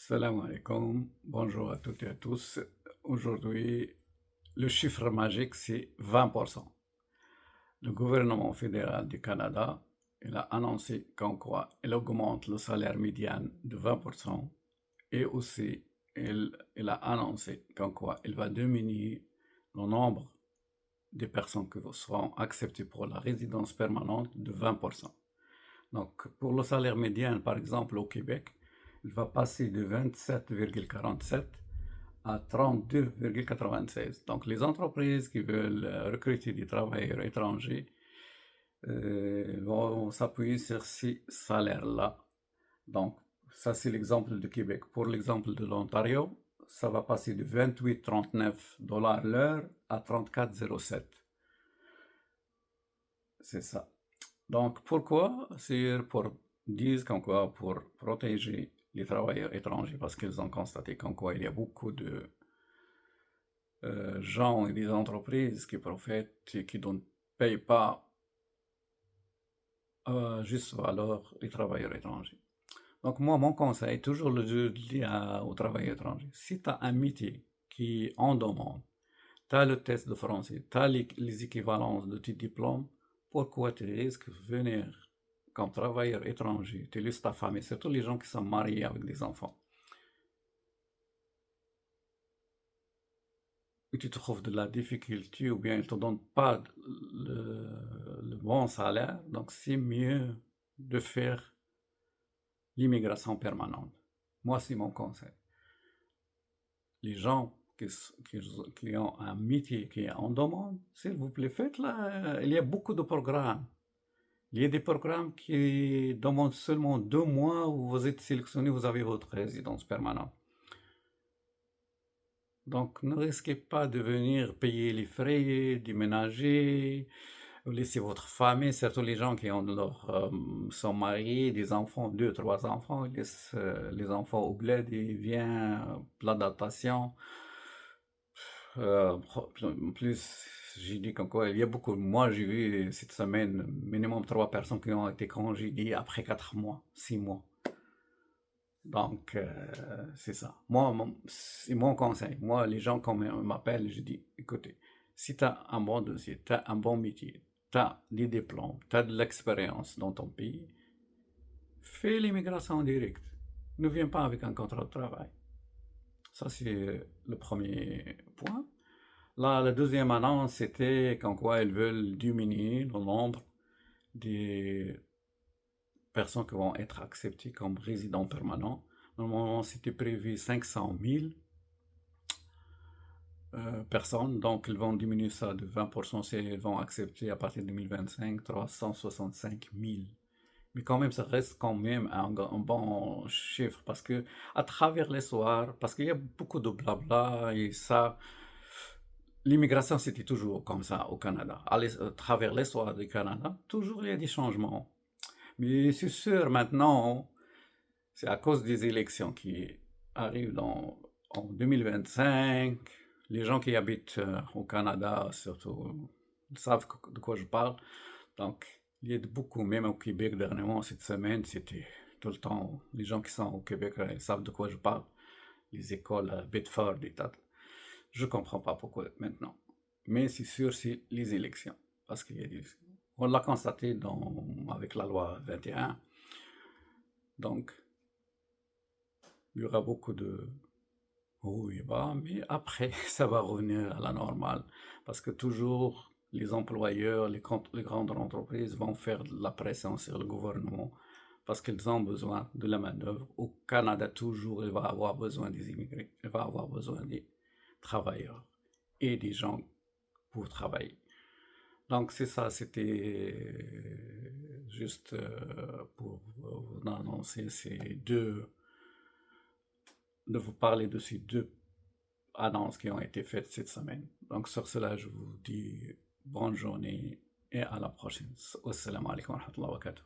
Salam alaikum, bonjour à toutes et à tous. Aujourd'hui, le chiffre magique, c'est 20%. Le gouvernement fédéral du Canada, il a annoncé qu'en quoi il augmente le salaire médian de 20% et aussi il a annoncé qu'en quoi il va diminuer le nombre des personnes qui seront acceptées pour la résidence permanente de 20%. Donc, pour le salaire médian, par exemple, au Québec, il va passer de 27,47 à 32,96. Donc, les entreprises qui veulent recruter des travailleurs étrangers vont s'appuyer sur ces salaires-là. Donc, ça, c'est l'exemple du Québec. Pour l'exemple de l'Ontario, ça va passer de 28,39 $ l'heure à 34,07. C'est ça. Donc, pourquoi? C'est pour dire qu'en quoi, pour protéger les travailleurs étrangers, parce qu'ils ont constaté qu'en quoi il y a beaucoup de gens et des entreprises qui profitent et qui ne payent pas juste valeur les travailleurs étrangers. Donc, moi, mon conseil, toujours je le dis aux travailleurs étrangers, si tu as un métier qui est en demande, tu as le test de français, tu as les équivalences de tes diplômes, pourquoi tu risques de venir comme travailleur étranger, tu laisses ta famille, surtout les gens qui sont mariés avec des enfants, et tu trouves de la difficulté ou bien ils ne te donnent pas le bon salaire, donc c'est mieux de faire l'immigration permanente. Moi, c'est mon conseil. Les gens qui ont un métier qui est en demande, s'il vous plaît, faites-le. Il y a beaucoup de programmes. Il y a des programmes qui demandent seulement 2 mois où vous êtes sélectionné, vous avez votre résidence permanente. Donc, ne risquez pas de venir payer les frais, déménager, laisser votre famille, surtout les gens qui ont sont mariés, des enfants, 2, 3 enfants, ils laissent les enfants au bled et vient l'adaptation. En plus, j'ai dit comme quoi il y a beaucoup. Moi, j'ai vu cette semaine minimum 3 personnes qui ont été congédiées après 4 mois, 6 mois. Donc, c'est ça. Moi, c'est mon conseil. Moi, les gens, quand ils m'appellent, je dis, écoutez, si tu as un bon dossier, tu as un bon métier, tu as des diplômes, tu as de l'expérience dans ton pays, fais l'immigration directe. Ne viens pas avec un contrat de travail. Ça, c'est le premier point. Là, la deuxième annonce, c'était qu'en quoi ils veulent diminuer le nombre des personnes qui vont être acceptées comme résidents permanents. Normalement, c'était prévu 500 000 personnes, donc ils vont diminuer ça de 20%, ils vont accepter à partir de 2025 365 000. Mais quand même, ça reste quand même un bon chiffre parce que à travers l'histoire, parce qu'il y a beaucoup de blabla et ça, l'immigration c'était toujours comme ça au Canada. À travers l'histoire du Canada, toujours il y a des changements. Mais c'est sûr maintenant, c'est à cause des élections qui arrivent en 2025. Les gens qui habitent au Canada, surtout, savent de quoi je parle. Donc, il y a beaucoup, même au Québec dernièrement, cette semaine, c'était tout le temps, les gens qui sont au Québec ils savent de quoi je parle. Les écoles à Bedford et tout. Je ne comprends pas pourquoi maintenant. Mais c'est sûr, c'est les élections. Parce qu'il y a des... On l'a constaté avec la loi 21. Donc, il y aura beaucoup de hauts et bas, mais après, ça va revenir à la normale. Parce que toujours, les employeurs, les grandes entreprises vont faire de la pression sur le gouvernement parce qu'ils ont besoin de la main-d'œuvre. Au Canada, toujours, il va avoir besoin des immigrés, il va avoir besoin des travailleurs et des gens pour travailler. Donc, c'est ça, c'était juste pour vous annoncer de vous parler de ces deux annonces qui ont été faites cette semaine. Donc, sur cela, je vous dis bonne journée et à la prochaine. Wassalamu alaikum wa rahmatullahi wa barakatuh.